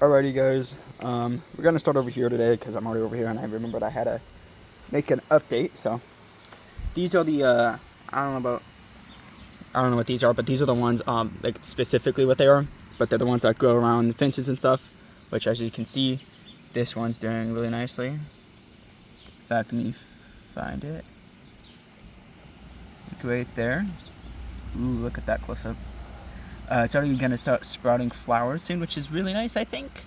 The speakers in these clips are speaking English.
Alrighty guys, we're gonna start over here today because I'm already over here and I remembered I had to make an update. So these are the I don't know what these are, but these are the ones like specifically what they are, but they're the ones that go around the fences and stuff, which as you can see, this one's doing really nicely. In fact, let me find it. Right there. Ooh, look at that close up. It's already gonna start sprouting flowers soon, which is really nice, I think.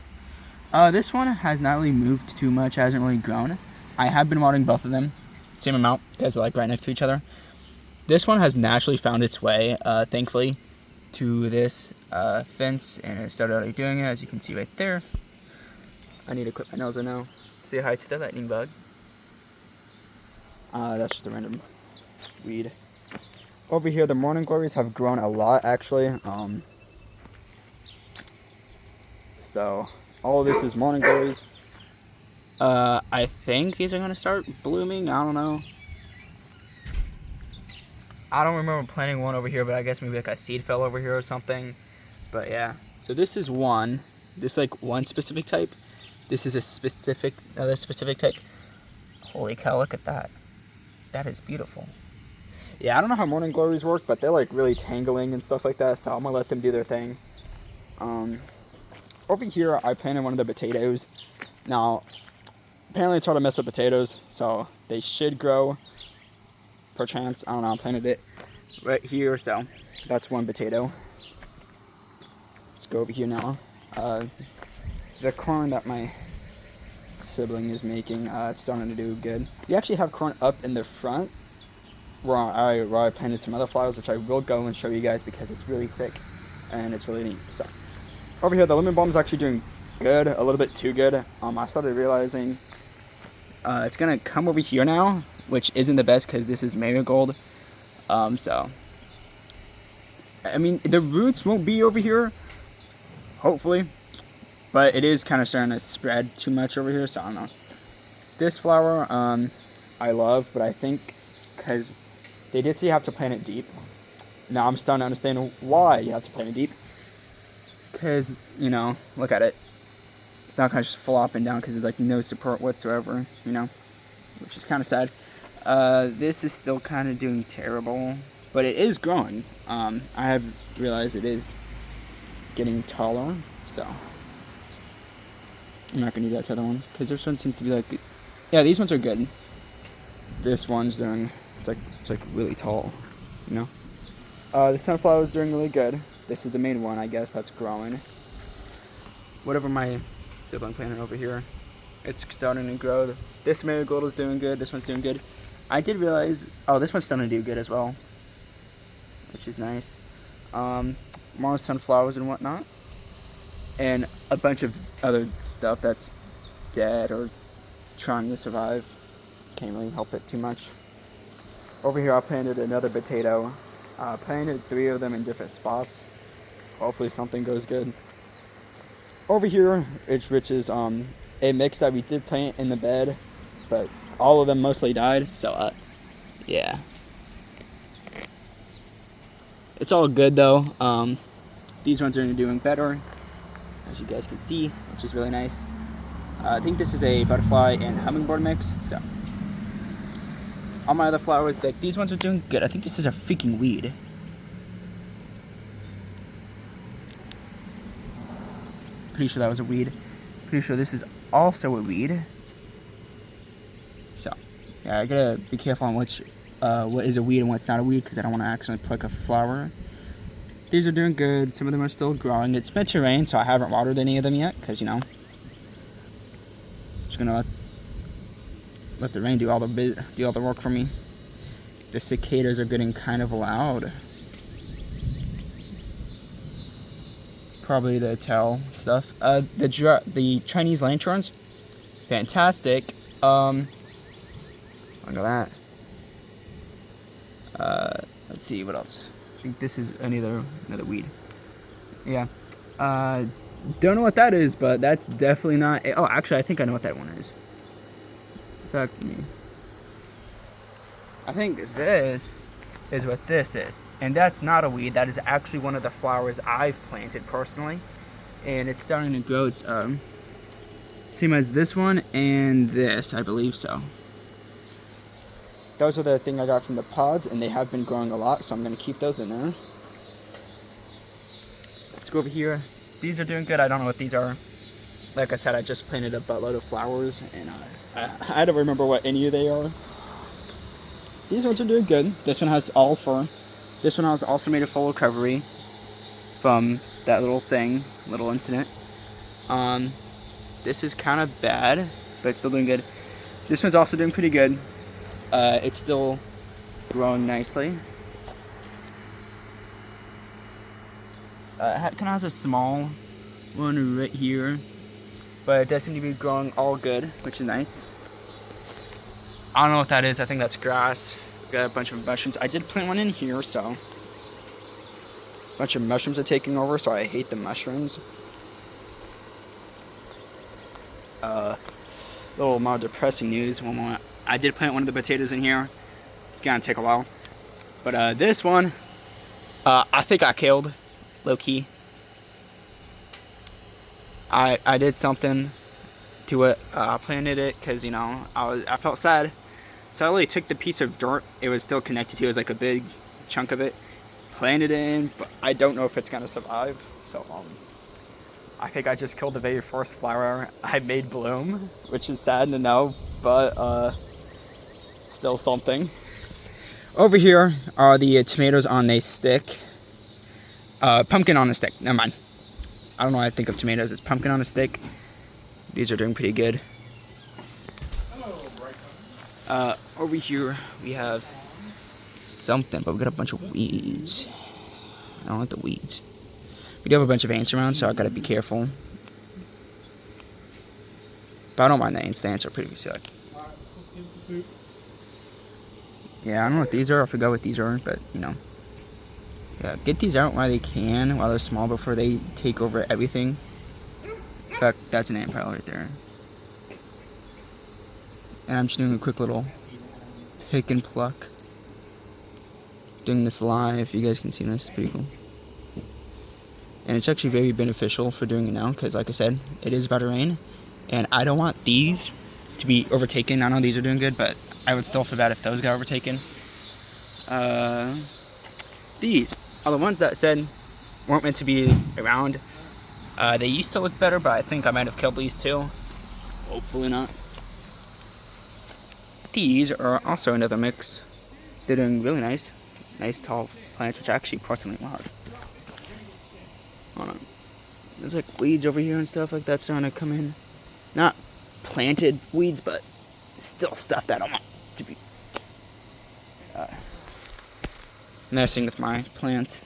This one has not really moved too much, hasn't really grown. I have been watering both of them, same amount, because they're like right next to each other. This one has naturally found its way, thankfully, to this fence, and it started already doing it, as you can see right there. I need to clip my nails right now. Say hi to the lightning bug. That's just a random weed. Over here, the morning glories have grown a lot, actually. So all of this is morning glories. I think these are gonna start blooming. I don't know. I don't remember planting one over here, but I guess maybe like a seed fell over here or something. But yeah. So this is one. This like one specific type. This is another specific type. Holy cow! Look at that. That is beautiful. Yeah, I don't know how morning glories work, but they're like really tangling and stuff like that, so I'm gonna let them do their thing. Over here, I planted one of the potatoes. Now, apparently it's hard to mess up potatoes, so they should grow. Perchance, I don't know, I planted it right here, so that's one potato. Let's go over here now. The corn that my sibling is making, it's starting to do good. We actually have corn up in the front, where I planted some other flowers, which I will go and show you guys because it's really sick and it's really neat. So over here, the lemon balm is actually doing good, a little bit too good. I started realizing it's gonna come over here now, which isn't the best because this is marigold. So I mean, the roots won't be over here, hopefully, but it is kind of starting to spread too much over here. So I don't know. This flower I love, but I think because they did say you have to plant it deep. Now I'm starting to understand why you have to plant it deep. Because, you know, look at it. It's not going to just flopping down because there's like no support whatsoever, you know, which is kind of sad. This is still kind of doing terrible, but it is growing. I have realized it is getting taller, so I'm not going to do that to the other one because this one seems to be like, yeah, these ones are good. This one's doing, it's like really tall, you know. The sunflower is doing really good. This is the main one, I guess, that's growing. Whatever my sibling planted over here, it's starting to grow. This marigold is doing good. This one's doing good. I did realize, oh, this one's starting to do good as well, which is nice. More sunflowers and whatnot, and a bunch of other stuff that's dead or trying to survive. Can't really help it too much. Over here I planted another potato. Planted 3 of them in different spots. Hopefully something goes good. Over here it's Rich's a mix that we did plant in the bed, but all of them mostly died, so yeah. It's all good though. These ones are doing better, as you guys can see, which is really nice. I think this is a butterfly and hummingbird mix, so all my other flowers, these ones are doing good. I think this is a freaking weed. Pretty sure that was a weed. Pretty sure this is also a weed. So, yeah, I gotta be careful on what is a weed and what's not a weed because I don't want to accidentally pluck a flower. These are doing good. Some of them are still growing. It's meant to rain, so I haven't watered any of them yet because, you know, just gonna let the rain do all the work for me. The cicadas are getting kind of loud. Probably the tell stuff. The Chinese lanterns, fantastic. Look at that. Let's see what else. I think this is another weed. Yeah. Don't know what that is, but that's definitely not. Oh, actually, I think I know what that one is. In fact, I think this is what this is. And that's not a weed. That is actually one of the flowers I've planted personally. and it's starting to grow. It's same as this one and this, I believe so. Those are the thing I got from the pods, and they have been growing a lot, so I'm going to keep those in there. Let's go over here. These are doing good. I don't know what these are. Like I said, I just planted a buttload of flowers, and I don't remember what any of they are. These ones are doing good. This one has all fur. This one has also made a full recovery from that little incident. This is kind of bad, but it's still doing good. This one's also doing pretty good. It's still growing nicely. It kind of has a small one right here, but it does seem to be growing all good, which is nice. I don't know what that is. I think that's grass. Got a bunch of mushrooms. I did plant one in here, so a bunch of mushrooms are taking over, so I hate the mushrooms. Little more depressing news. One moment. I did plant one of the potatoes in here. It's gonna take a while, but this one, I think I killed, low key. I did something to it. I planted it because, you know, I felt sad, so I really took the piece of dirt it was still connected to. It was like a big chunk of it, planted it in, but I don't know if it's gonna survive. So I think I just killed the very first flower I made bloom, which is sad to know, but still something. Over here are the tomatoes on a stick. Pumpkin on a stick. Never mind. I don't know why I think of tomatoes as pumpkin on a stick. These are doing pretty good. Over here we have something, but we got a bunch of weeds. I don't like the weeds. We do have a bunch of ants around, so I gotta be careful. But I don't mind the ants. The ants are pretty sick. Yeah, I don't know what these are. I forgot what these are, but you know. Yeah, get these out while they can, while they're small, before they take over everything. In fact, that's an ant pile right there. And I'm just doing a quick little pick and pluck. Doing this live, you guys can see this, it's pretty cool. And it's actually very beneficial for doing it now, because like I said, it is about to rain. And I don't want these to be overtaken. I know these are doing good, but I would still feel bad if those got overtaken. These are the ones that said weren't meant to be around. They used to look better, but I think I might have killed these too. Hopefully not. These are also another mix. They're doing really nice. Nice tall plants, which I actually personally love. Hold on. There's like weeds over here and stuff like that starting to come in. Not planted weeds, but still stuff that I want to be messing with my plants.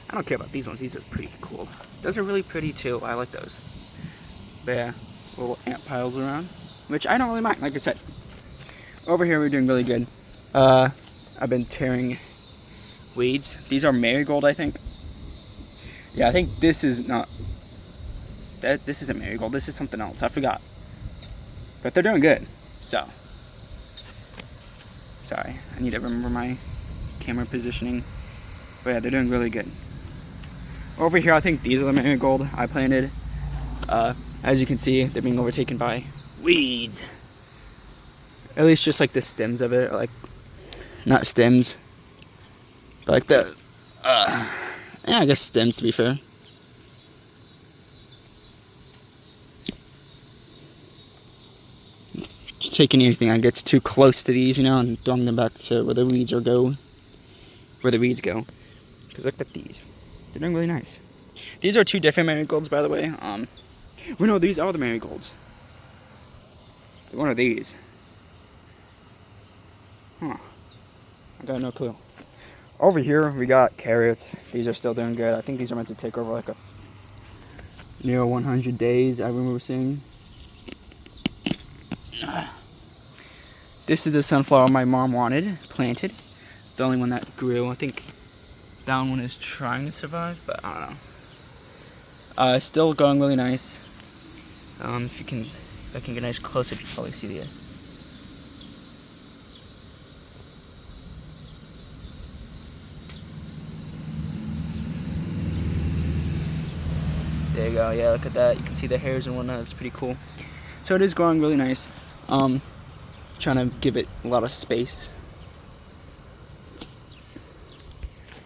I don't care about these ones. These are pretty cool. Those are really pretty too. I like those. But yeah, little ant piles around, which I don't really mind. Like I said, over here we're doing really good. I've been tearing weeds. These are marigold, I think. Yeah, I think this is not. This isn't marigold. This is something else. I forgot. But they're doing good. So, sorry. I need to remember my camera positioning. But yeah, they're doing really good. Over here, I think these are the marigold I planted. As you can see, they're being overtaken by weeds. At least just like the stems of it, or like, not stems, but like the, yeah, I guess stems to be fair. Just taking anything that gets too close to these, you know, and throwing them back to where the weeds go. Because look at these. They're doing really nice. These are two different marigolds, by the way. Well, no, these are the marigolds. One of these. Huh. I got no clue. Over here, we got carrots. These are still doing good. I think these are meant to take over like a near 100 days, I remember seeing. This is the sunflower my mom planted. The only one that grew. I think that one is trying to survive, but I don't know. Still going really nice. If I can get a nice close up, you can probably see the. There you we go. Yeah, look at that. You can see the hairs and whatnot. It's pretty cool. So it is growing really nice. Trying to give it a lot of space.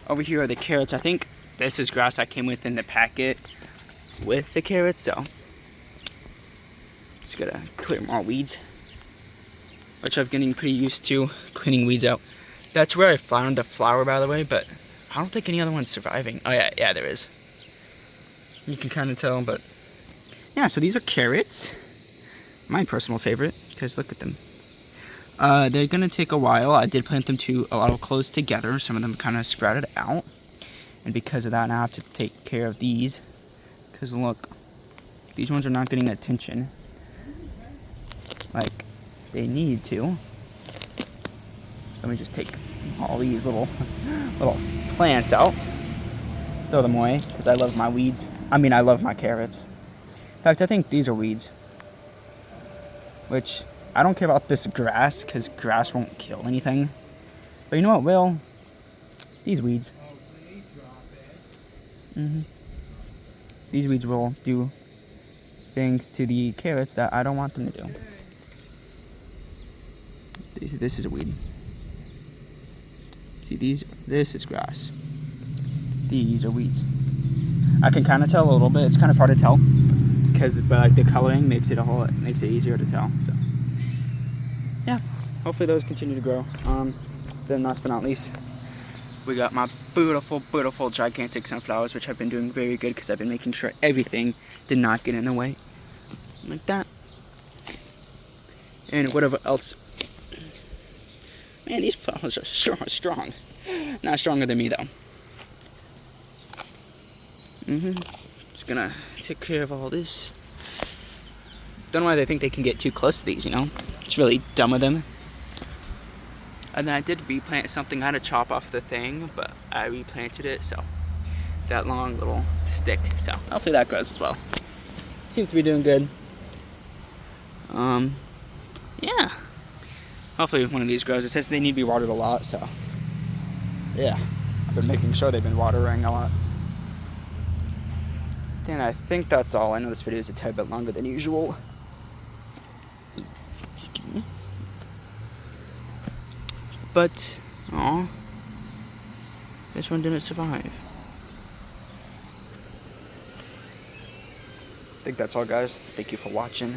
Over here are the carrots. I think this is grass that came within the packet with the carrots, so just gotta clear more weeds, which I'm getting pretty used to cleaning weeds out. That's where I found the flower, by the way, but I don't think any other one's surviving. Oh yeah, there is. You can kind of tell, but yeah, so these are carrots. My personal favorite, because look at them. They're gonna take a while. I did plant them a lot close together. Some of them kind of sprouted out, and because of that, now I have to take care of these. Because look, these ones are not getting attention like they need to. Let me just take all these little plants out, throw them away, because I love my weeds. I mean, I love my carrots. In fact, I think these are weeds, which I don't care about this grass, because grass won't kill anything. But you know what will? These weeds. These weeds will do things to the carrots that I don't want them to do. This is a weed. See these? This is grass. These are weeds. I can kind of tell a little bit. It's kind of hard to tell because like the coloring makes it easier to tell. So yeah, hopefully those continue to grow. Then last but not least, we got my beautiful gigantic sunflowers, which have been doing very good because I've been making sure everything did not get in the way, like that. And whatever else. Man, these flowers are strong. Not stronger than me, though. Just gonna take care of all this. Don't know why they think they can get too close to these, you know? It's really dumb of them. And then I did replant something. I had to chop off the thing, but I replanted it, so that long little stick. So hopefully that grows as well. Seems to be doing good. Yeah. Hopefully one of these grows. It says they need to be watered a lot, so yeah. I've been making sure they've been watering a lot. And I think that's all. I know this video is a tad bit longer than usual. Excuse me. But, aw, this one didn't survive. I think that's all, guys. Thank you for watching.